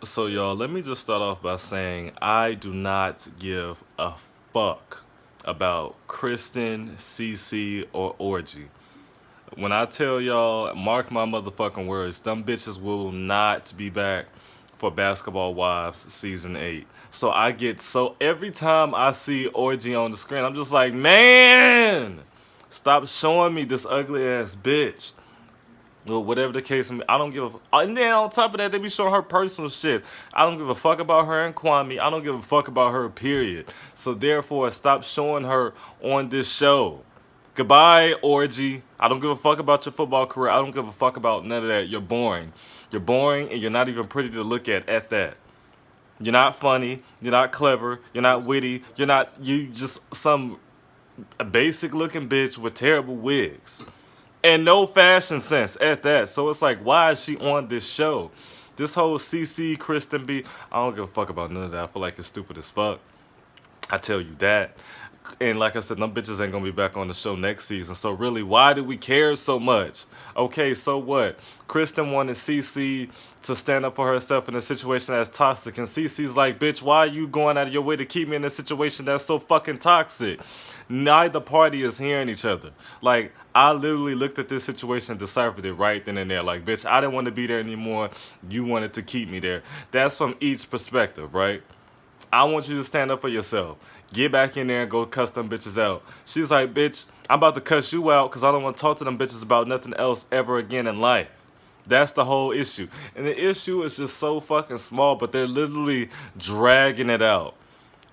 So, y'all, let me just start off by saying I do not give a fuck about Kristen, CC, or Orgy. When I tell y'all, mark my motherfucking words, them bitches will not be back for Basketball Wives Season 8. So I get so, every time I see Orgy on the screen, I'm just like, man, stop showing me this ugly ass bitch. Well, whatever the case, I don't give a. And then on top of that, they be showing her personal shit. I don't give a fuck about her and Kwame. I don't give a fuck about her, period. So therefore, stop showing her on this show. Goodbye, Orgy. I don't give a fuck about your football career. I don't give a fuck about none of that. You're boring. You're boring, and you're not even pretty to look at that. You're not funny. You're not clever. You're not witty. You're not. You just some basic looking bitch with terrible wigs and no fashion sense at that. So it's like, why is she on this show? This whole CC Kristen B, I don't give a fuck about none of that. I feel like it's stupid as fuck. I tell you that. And like I said, them bitches ain't gonna be back on the show next season. So really, why do we care so much? Okay, so what? Kristen wanted CC to stand up for herself in a situation that's toxic. And CC's like, bitch, why are you going out of your way to keep me in a situation that's so fucking toxic? Neither party is hearing each other. Like, I literally looked at this situation and deciphered it right then and there. Like, bitch, I didn't want to be there anymore. You wanted to keep me there. That's from each perspective, right? I want you to stand up for yourself. Get back in there and go cuss them bitches out. She's like, bitch, I'm about to cuss you out because I don't want to talk to them bitches about nothing else ever again in life. That's the whole issue. And the issue is just so fucking small, but they're literally dragging it out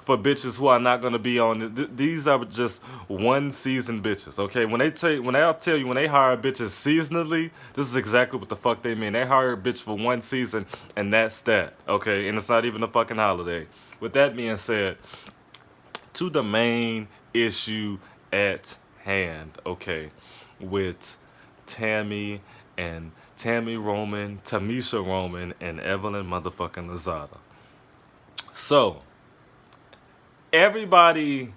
for bitches who are not going to be on it. These are just one season bitches, okay? When they hire bitches seasonally, this is exactly what the fuck they mean. They hire a bitch for one season and that's that, okay? And it's not even a fucking holiday. With that being said, to the main issue at hand, okay, with Tammy and Tammy Roman, Tamisha Roman, and Evelyn motherfucking Lozada. So, everybody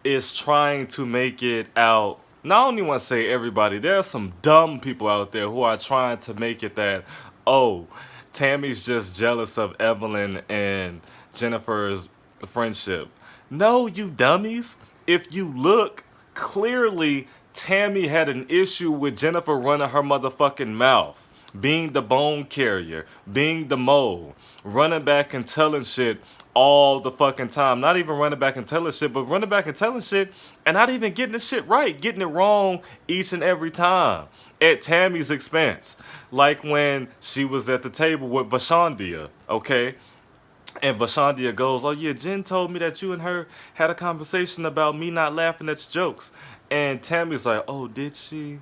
is trying to make it out. Not only want to say everybody, there are some dumb people out there who are trying to make it that, oh, Tammy's just jealous of Evelyn and Jennifer's friendship. No, you dummies. If you look, clearly Tammy had an issue with Jennifer running her motherfucking mouth, being the bone carrier, being the mole, running back and telling shit all the fucking time. Not even running back and telling shit, but running back and telling shit and not even getting the shit right, getting it wrong each and every time at Tammy's expense. Like when she was at the table with Vashandia, okay? And Vashandia goes, oh yeah, Jen told me that you and her had a conversation about me not laughing at your jokes. And Tammy's like, oh, did she?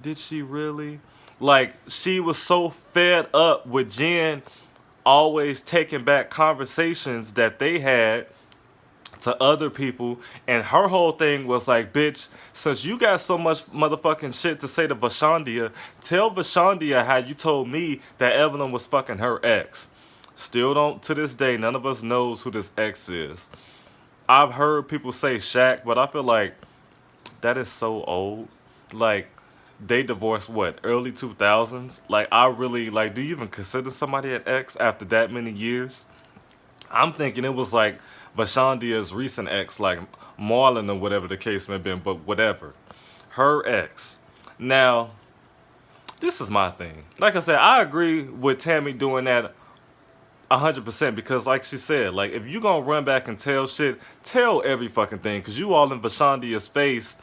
Did she really? Like, she was so fed up with Jen always taking back conversations that they had to other people. And her whole thing was like, bitch, since you got so much motherfucking shit to say to Vashandia, tell Vashandia how you told me that Evelyn was fucking her ex. Still don't, to this day, none of us knows who this ex is. I've heard people say Shaq, but I feel like that is so old. Like, they divorced, what, early 2000s? Like, I really, like, do you even consider somebody an ex after that many years? I'm thinking it was like Vashandia's recent ex, like Marlon or whatever the case may have been, but whatever. Her ex. Now, this is my thing. Like I said, I agree with Tammy doing that 100% because like she said, like if you gonna run back and tell shit, tell every fucking thing because you all in Vashandia's face.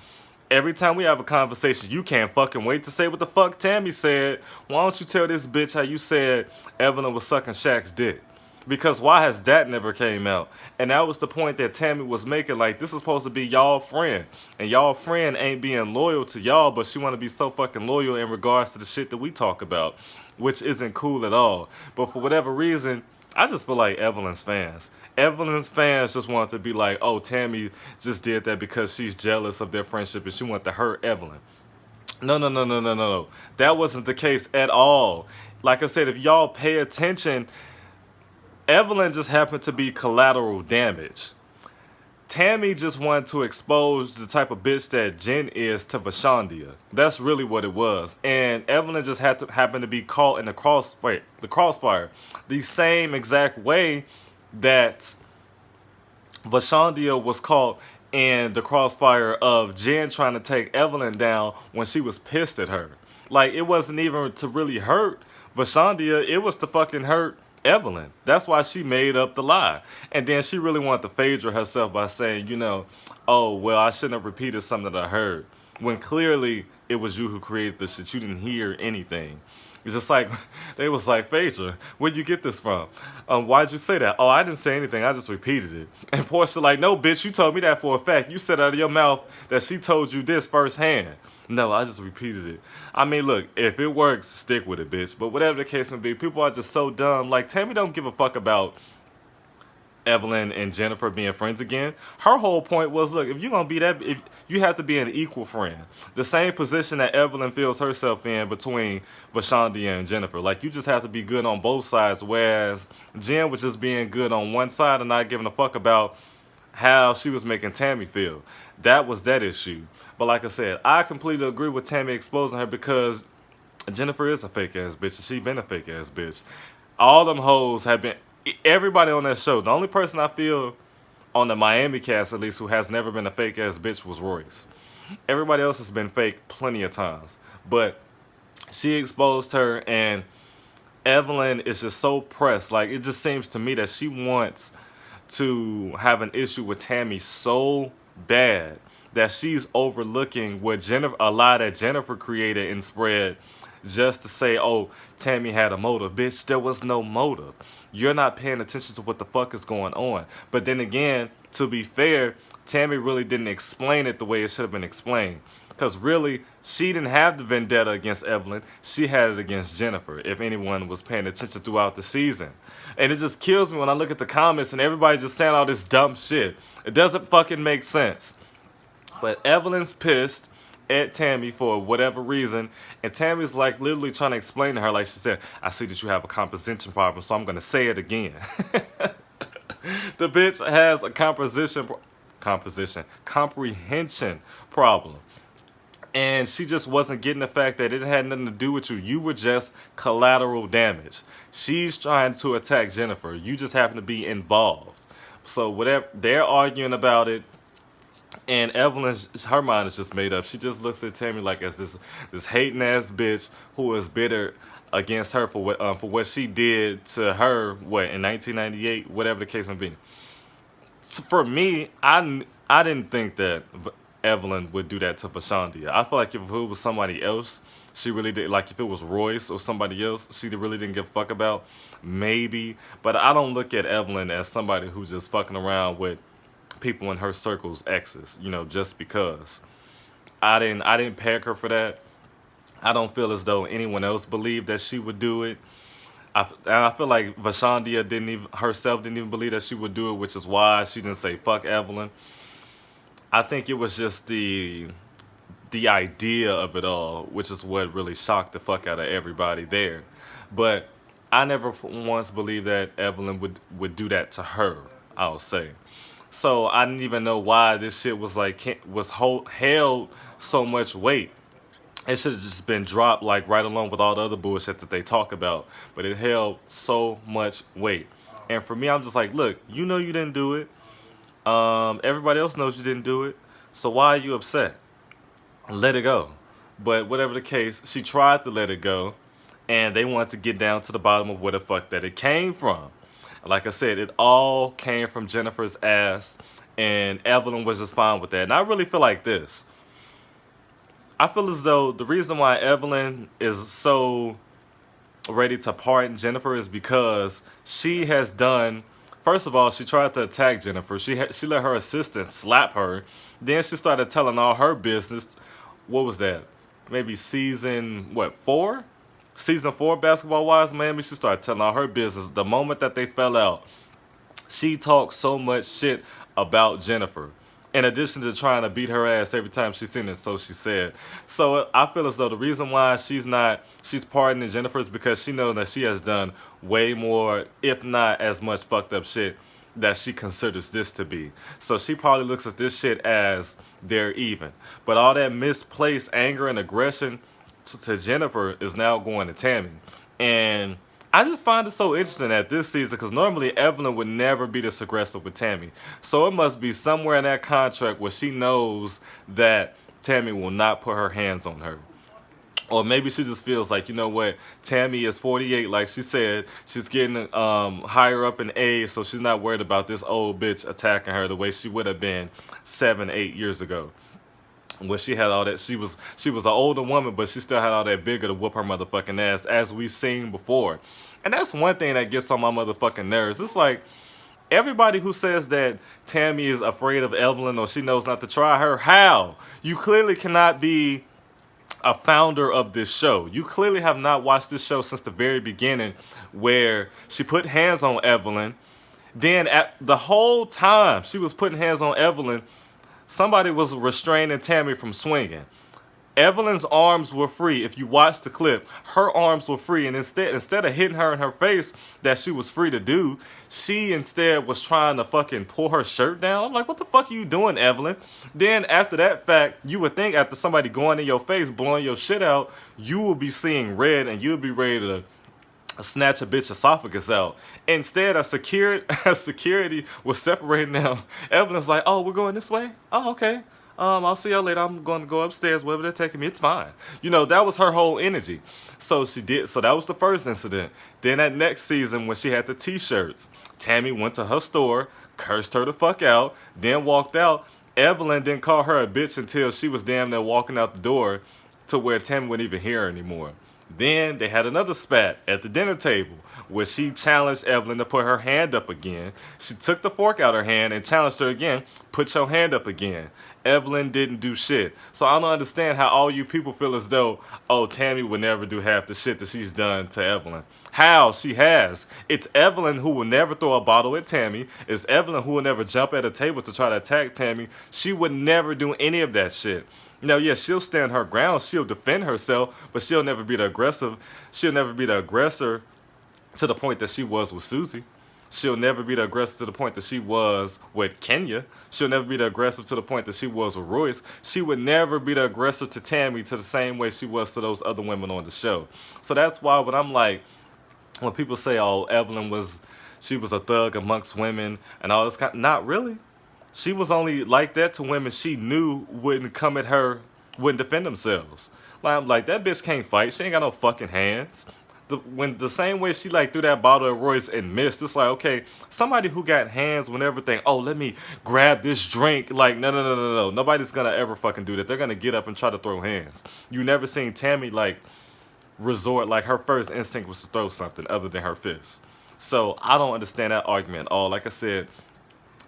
Every time we have a conversation, you can't fucking wait to say what the fuck Tammy said. Why don't you tell this bitch how you said Evelyn was sucking Shaq's dick? Because why has that never came out? And that was the point that Tammy was making. Like, this is supposed to be y'all friend. And y'all friend ain't being loyal to y'all, but she want to be so fucking loyal in regards to the shit that we talk about, which isn't cool at all. But for whatever reason, I just feel like Evelyn's fans. Evelyn's fans just want to be like, oh, Tammy just did that because she's jealous of their friendship and she want to hurt Evelyn. No, no, no, no, no, no. That wasn't the case at all. Like I said, if y'all pay attention, Evelyn just happened to be collateral damage. Tammy just wanted to expose the type of bitch that Jen is to Vashandia. That's really what it was. And Evelyn just happened to be caught in the crossfire. The same exact way that Vashandia was caught in the crossfire of Jen trying to take Evelyn down when she was pissed at her. Like, it wasn't even to really hurt Vashandia, it was to fucking hurt Evelyn. That's why she made up the lie. And then she really wanted to Phaedra herself by saying, oh, well, I shouldn't have repeated something that I heard. When clearly it was you who created this shit. You didn't hear anything. It's just like, they was like, Phaedra, where'd you get this from? Why'd you say that? Oh, I didn't say anything. I just repeated it. And Portia like, no, bitch, you told me that for a fact. You said out of your mouth that she told you this firsthand. No, I just repeated it. I mean, look, if it works, stick with it, bitch. But whatever the case may be, people are just so dumb. Like, Tammy don't give a fuck about Evelyn and Jennifer being friends again. Her whole point was, look, if you're going to be that, if you have to be an equal friend. The same position that Evelyn feels herself in between Vashandia and Jennifer. Like, you just have to be good on both sides, whereas Jen was just being good on one side and not giving a fuck about how she was making Tammy feel. That was that issue. But like I said, I completely agree with Tammy exposing her because Jennifer is a fake ass bitch and she been a fake ass bitch. All them hoes have been, everybody on that show, the only person I feel on the Miami cast at least who has never been a fake ass bitch was Royce. Everybody else has been fake plenty of times. But she exposed her and Evelyn is just so pressed. Like, it just seems to me that she wants to have an issue with Tammy so bad that she's overlooking what a lie that Jennifer created and spread just to say, oh, Tammy had a motive. Bitch, there was no motive. You're not paying attention to what the fuck is going on. But then again, to be fair, Tammy really didn't explain it the way it should have been explained. Because really, she didn't have the vendetta against Evelyn. She had it against Jennifer, if anyone was paying attention throughout the season. And it just kills me when I look at the comments and everybody's just saying all this dumb shit. It doesn't fucking make sense. But Evelyn's pissed at Tammy for whatever reason. And Tammy's like literally trying to explain to her, like she said, I see that you have a composition problem, so I'm going to say it again. The bitch has a comprehension problem. And she just wasn't getting the fact that it had nothing to do with you. You were just collateral damage. She's trying to attack Jennifer. You just happen to be involved. So whatever, they're arguing about it. And Evelyn, her mind is just made up. She just looks at Tammy like as this hating ass bitch who is bitter against her for what she did to her in 1998, whatever the case may be. So for me, I didn't think that Evelyn would do that to Vashandia. I feel like if it was somebody else, she really did. Like if it was Royce or somebody else, she really didn't give a fuck about. Maybe, but I don't look at Evelyn as somebody who's just fucking around with people in her circle's exes, just because. I didn't peg her for that. I don't feel as though anyone else believed that she would do it. I feel like Vashandia didn't even believe that she would do it, which is why she didn't say fuck Evelyn. I think it was just the idea of it all, which is what really shocked the fuck out of everybody there. But I never once believed that Evelyn would do that to her, I'll say. So I didn't even know why this shit was held so much weight. It should have just been dropped like right along with all the other bullshit that they talk about. But it held so much weight. And for me, I'm just like, look, you know you didn't do it. Everybody else knows you didn't do it. So why are you upset? Let it go. But whatever the case, she tried to let it go. And they wanted to get down to the bottom of where the fuck that it came from. Like I said, it all came from Jennifer's ass, and Evelyn was just fine with that. And I really feel like this. I feel as though the reason why Evelyn is so ready to pardon Jennifer is because she has done, first of all, she tried to attack Jennifer. She let her assistant slap her. Then she started telling all her business. What was that? Maybe season, 4? Season 4 Basketball Wives Miami, she started telling all her business. The moment that they fell out, she talked so much shit about Jennifer. In addition to trying to beat her ass every time she's seen it, so she said. So I feel as though the reason why she's pardoning Jennifer is because she knows that she has done way more, if not as much fucked up shit that she considers this to be. So she probably looks at this shit as they're even. But all that misplaced anger and aggression to Jennifer is now going to Tammy. And I just find it so interesting at this season because normally Evelyn would never be this aggressive with Tammy. So it must be somewhere in that contract where she knows that Tammy will not put her hands on her. Or maybe she just feels like, you know what, Tammy is 48, like she said. She's getting higher up in age, so she's not worried about this old bitch attacking her the way she would have been 7, 8 years ago. Where she had all that, she was an older woman, but she still had all that vigor to whoop her motherfucking ass, as we've seen before. And that's one thing that gets on my motherfucking nerves. It's like, everybody who says that Tammy is afraid of Evelyn or she knows not to try her, how? You clearly cannot be a founder of this show. You clearly have not watched this show since the very beginning, where she put hands on Evelyn. Then at the whole time she was putting hands on Evelyn, somebody was restraining Tammy from swinging. Evelyn's arms were free. If you watch the clip, her arms were free, and instead of hitting her in her face that she was free to do, she instead was trying to fucking pull her shirt down. I'm like, what the fuck are you doing, Evelyn? Then after that fact, you would think after somebody going in your face, blowing your shit out, you will be seeing red and you'll be ready to snatch a bitch esophagus out. Instead, a security was separating them. Evelyn's like, oh, we're going this way? Oh, okay. I'll see y'all later. I'm going to go upstairs, wherever they're taking me. It's fine. You know, that was her whole energy. So that was the first incident. Then that next season, when she had the t-shirts, Tammy went to her store, cursed her the fuck out, then walked out. Evelyn didn't call her a bitch until she was damn near walking out the door to where Tammy wouldn't even hear her anymore. Then they had another spat at the dinner table where she challenged Evelyn to put her hand up again. She took the fork out of her hand and challenged her again, put your hand up again. Evelyn didn't do shit. So I don't understand how all you people feel as though, oh, Tammy would never do half the shit that she's done to Evelyn. How? She has. It's Evelyn who will never throw a bottle at Tammy. It's Evelyn who will never jump at a table to try to attack Tammy. She would never do any of that shit. Now, yeah, she'll stand her ground. She'll defend herself, but she'll never be the aggressive. She'll never be the aggressor to the point that she was with Susie. She'll never be the aggressor to the point that she was with Kenya. She'll never be the aggressive to the point that she was with Royce. She would never be the aggressor to Tammy to the same way she was to those other women on the show. So that's why when I'm like, when people say, oh, Evelyn she was a thug amongst women and all this kind, not really. She was only like that to women she knew wouldn't come at her, wouldn't defend themselves. Like, I'm like, that bitch can't fight. She ain't got no fucking hands. When the same way she like threw that bottle at Royce and missed, it's like, okay, somebody who got hands when everything, oh, let me grab this drink. Like, no. Nobody's gonna ever fucking do that. They're gonna get up and try to throw hands. You never seen Tammy like resort, like her first instinct was to throw something other than her fist. So I don't understand that argument at all. Like I said,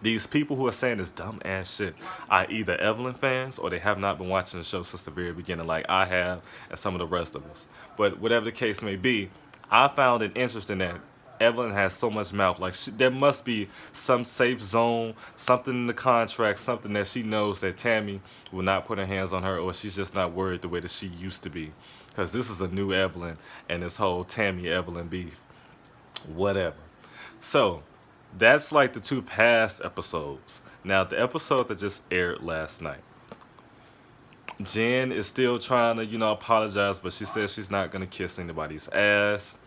these people who are saying this dumb ass shit are either Evelyn fans or they have not been watching the show since the very beginning, like I have and some of the rest of us. But whatever the case may be, I found it interesting that Evelyn has so much mouth. Like, there must be some safe zone, something in the contract, something that she knows that Tammy will not put her hands on her, or she's just not worried the way that she used to be. Because this is a new Evelyn and this whole Tammy-Evelyn beef. Whatever. So that's like the 2 past episodes. Now, the episode that just aired last night. Jen is still trying to, apologize, but she says she's not going to kiss anybody's ass.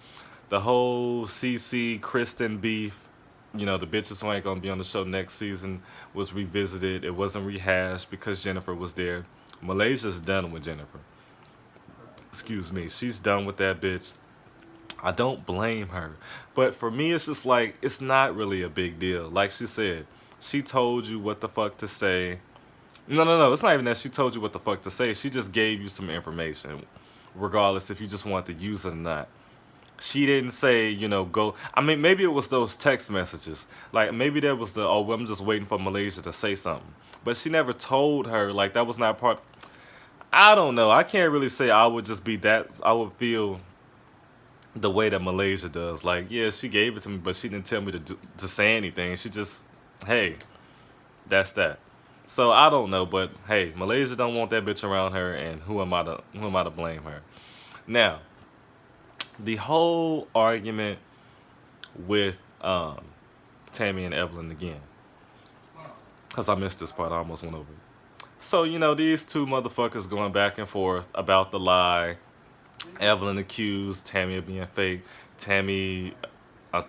The whole CC Kristen beef, the bitches who ain't going to be on the show next season, was revisited. It wasn't rehashed because Jennifer was there. Malaysia's done with Jennifer. Excuse me. She's done with that bitch. I don't blame her. But for me, it's just like, it's not really a big deal. Like she said, she told you what the fuck to say. No. It's not even that she told you what the fuck to say. She just gave you some information, regardless if you just want to use it or not. She didn't say, go. I mean, maybe it was those text messages. Like, maybe that was well, I'm just waiting for Malaysia to say something. But she never told her, like, that was not part. I don't know. I can't really say I would just be that. I would feel the way that Malaysia does. Like, yeah, she gave it to me, but she didn't tell me to say anything. She just, hey, that's that. So I don't know, but hey, Malaysia don't want that bitch around her, and who am I to blame her? Now, the whole argument with Tammy and Evelyn again. Because I missed this part. I almost went over it. So, you know, these two motherfuckers going back and forth about the lie. Evelyn accused Tammy of being fake. Tammy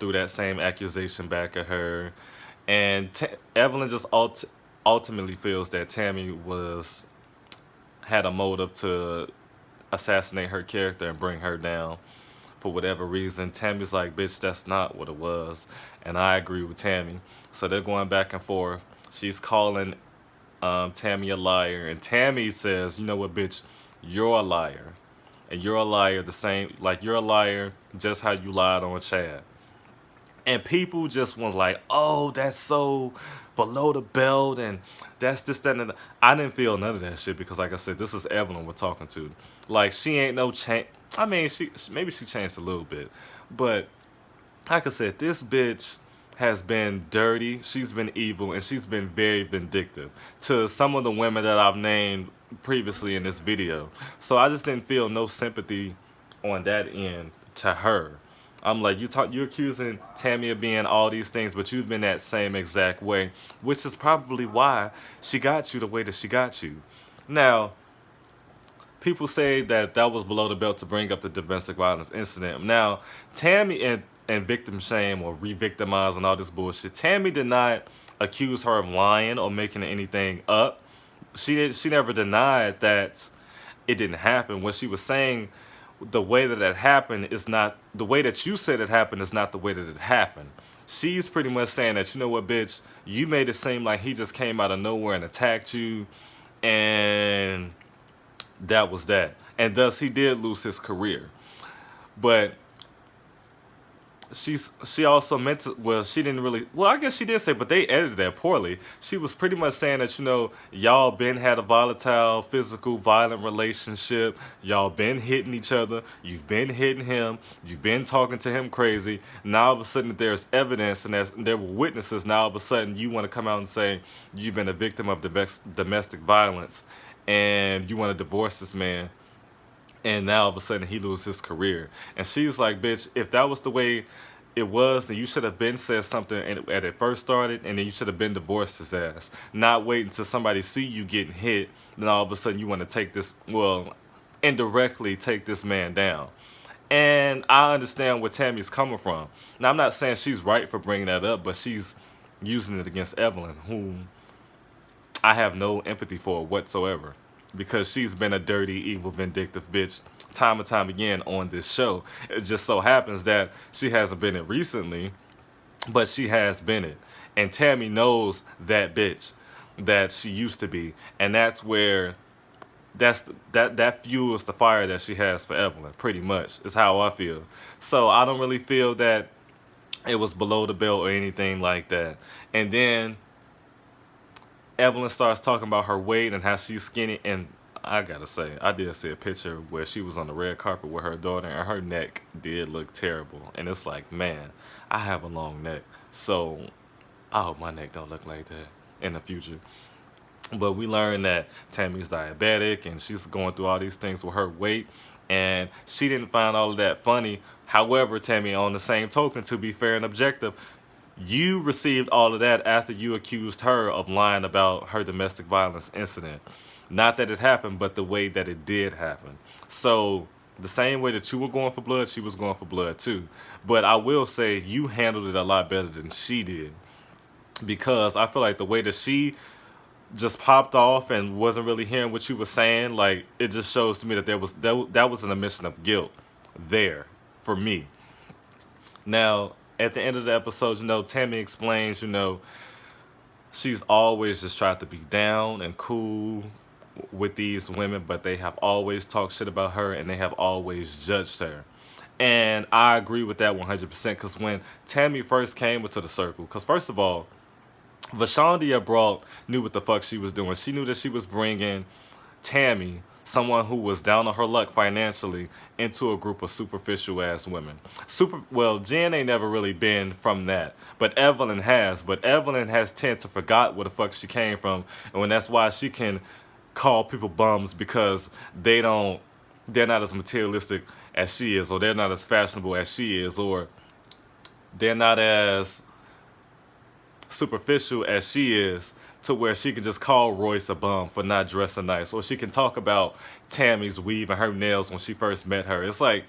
threw that same accusation back at her. And Evelyn just ultimately feels that Tammy had a motive to assassinate her character and bring her down for whatever reason. Tammy's like, bitch, that's not what it was. And I agree with Tammy. So they're going back and forth. She's calling Tammy a liar. And Tammy says, you know what, bitch, you're a liar. And you're a liar the same, like you're a liar just how you lied on Chad. And people just was like, oh, that's so below the belt, and that's this, that, and the. I didn't feel none of that shit because, like I said, this is Evelyn we're talking to. Like, she ain't no change. I mean, maybe she changed a little bit. But, like I said, this bitch has been dirty, she's been evil, and she's been very vindictive to some of the women that I've named previously in this video. So I just didn't feel no sympathy on that end to her. I'm like, you're accusing Tammy of being all these things, but you've been that same exact way, which is probably why she got you the way that she got you. Now, people say that was below the belt to bring up the domestic violence incident. Now, Tammy and victim shame or re-victimize and all this bullshit, Tammy did not accuse her of lying or making anything up. She never denied that it didn't happen. What she was saying, the way that it happened is not the way that you said it happened, is not the way that it happened. She's pretty much saying that, you know what, bitch, you made it seem like he just came out of nowhere and attacked you, and that was that. And thus he did lose his career. But she also meant to, well, she didn't really, well, I guess she did say, but they edited that poorly. She was pretty much saying that, you know, y'all been had a volatile, physical, violent relationship. Y'all been hitting each other. You've been hitting him. You've been talking to him crazy. Now all of a sudden there's evidence and there were witnesses. Now all of a sudden you want to come out and say you've been a victim of domestic violence and you want to divorce this man. And now all of a sudden he loses his career. And she's like, bitch, if that was the way it was, then you should have been said something at it first started, and then you should have been divorced his ass. Not wait until somebody see you getting hit, then all of a sudden you want to take this, well, indirectly take this man down. And I understand where Tammy's coming from. Now, I'm not saying she's right for bringing that up, but she's using it against Evelyn, whom I have no empathy for whatsoever. Because she's been a dirty, evil, vindictive bitch time and time again on this show. It just so happens that she hasn't been it recently, but she has been it. And Tammy knows that bitch that she used to be. And that's where that fuels the fire that she has for Evelyn, pretty much, is how I feel. So I don't really feel that it was below the belt or anything like that. And then Evelyn starts talking about her weight and how she's skinny, and I gotta say, I did see a picture where she was on the red carpet with her daughter, and her neck did look terrible. And it's like, man, I have a long neck, so I hope my neck don't look like that in the future. But we learned that Tammy's diabetic, and she's going through all these things with her weight, and she didn't find all of that funny. However, Tammy, on the same token, to be fair and objective, you received all of that after you accused her of lying about her domestic violence incident. Not that it happened, but the way that it did happen. So the same way that you were going for blood, she was going for blood too. But I will say you handled it a lot better than she did. Because I feel like the way that she just popped off and wasn't really hearing what you were saying, like, it just shows to me that that was an admission of guilt there for me. Now, at the end of the episode, you know, Tammy explains, you know, she's always just tried to be down and cool with these women, but they have always talked shit about her and they have always judged her. And I agree with that 100%, because when Tammy first came into the circle, because first of all, Vashondia knew what the fuck she was doing. She knew that she was bringing Tammy, someone who was down on her luck financially, into a group of superficial ass women. Jen ain't never really been from that, but Evelyn has. But Evelyn has tended to forgot where the fuck she came from, and when that's why she can call people bums, because they're not as materialistic as she is, or they're not as fashionable as she is, or they're not as superficial as she is, to where she can just call Royce a bum for not dressing nice, or she can talk about Tammy's weave and her nails when she first met her. It's like,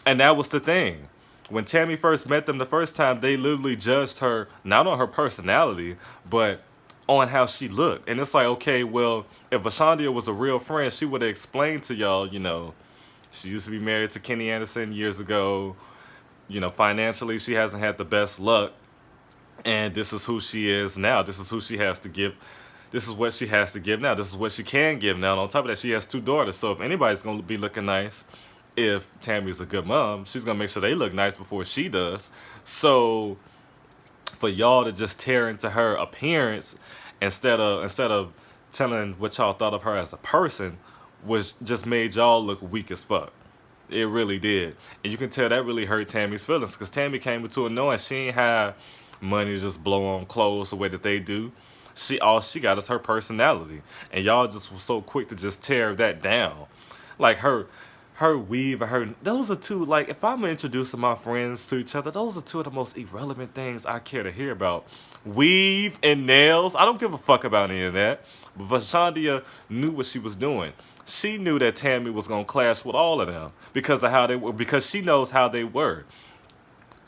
and that was the thing. When Tammy first met them the first time, they literally judged her not on her personality, but on how she looked. And it's like, okay, well, if Vashandia was a real friend, she would have explained to y'all, she used to be married to Kenny Anderson years ago. Financially, she hasn't had the best luck. And this is who she is now. This is who she has to give. This is what she has to give now. This is what she can give now. And on top of that, she has 2 daughters. So if anybody's going to be looking nice, if Tammy's a good mom, she's going to make sure they look nice before she does. So for y'all to just tear into her appearance instead of telling what y'all thought of her as a person, was just made y'all look weak as fuck. It really did. And you can tell that really hurt Tammy's feelings, because Tammy came into it knowing she ain't have money to just blow on clothes the way that they do. All she got is her personality. And y'all just were so quick to just tear that down. Like her weave and those are two, like, if I'm introducing my friends to each other, those are 2 of the most irrelevant things I care to hear about. Weave and nails. I don't give a fuck about any of that. But Vashandia knew what she was doing. She knew that Tammy was going to clash with all of them because of how they were, because she knows how they were.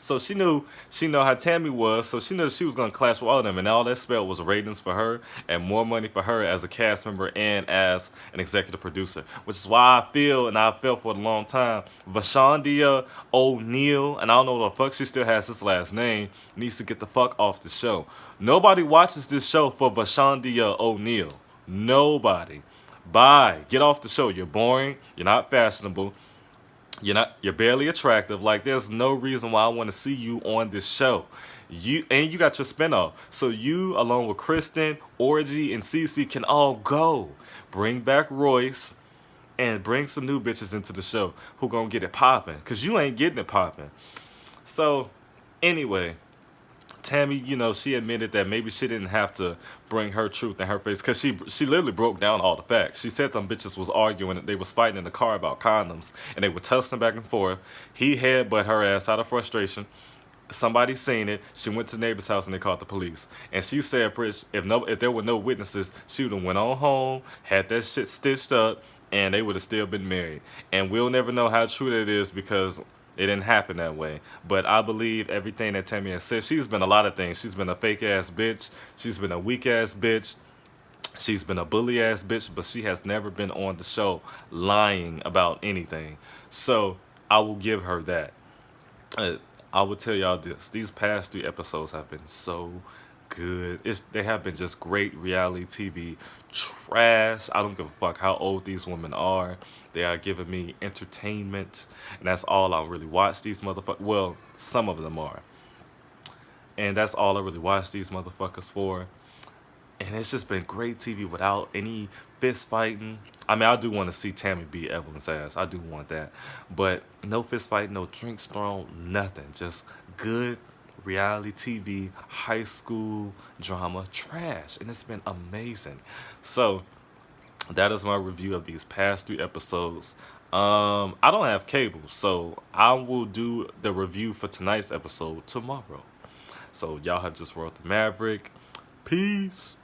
So she know how Tammy was, so she knew that she was going to clash with all of them, and all that spelled was ratings for her and more money for her as a cast member and as an executive producer, which is why I feel, and I felt for a long time, Vashandia O'Neal, and I don't know what the fuck she still has this last name, needs to get the fuck off the show. Nobody watches this show for Vashandia O'Neal. Nobody. Bye. Get off the show. You're boring. You're not fashionable. You're barely attractive. Like, there's no reason why I want to see you on this show. You got your spinoff. So you, along with Kristen, Orgy, and CC, can all go. Bring back Royce and bring some new bitches into the show who gonna get it popping. Because you ain't getting it popping. So, anyway, Tammy, she admitted that maybe she didn't have to bring her truth in her face, because she literally broke down all the facts. She said them bitches was arguing, they was fighting in the car about condoms, and they were tussling back and forth. He headbutt her ass out of frustration. Somebody seen it. She went to the neighbor's house and they called the police. And she said, if there were no witnesses, she would have went on home, had that shit stitched up, and they would have still been married. And we'll never know how true that is, because it didn't happen that way. But I believe everything that Tammy has said. She's been a lot of things. She's been a fake-ass bitch. She's been a weak-ass bitch. She's been a bully-ass bitch. But she has never been on the show lying about anything. So I will give her that. I will tell y'all this. These past 3 episodes have been so good. They have been just great reality TV trash. I don't give a fuck how old these women are. They are giving me entertainment, and that's all I really watch these motherfuckers. Well, some of them are, and that's all I really watch these motherfuckers for. And it's just been great TV without any fist fighting. I mean, I do want to see Tammy beat Evelyn's ass. I do want that, but no fist fighting, no drinks thrown, nothing. Just good reality TV, high school drama trash, and it's been amazing. So that is my review of these past 3 episodes. I don't have cable, so I will do the review for tonight's episode tomorrow. So y'all have just Ride the Maverick. Peace.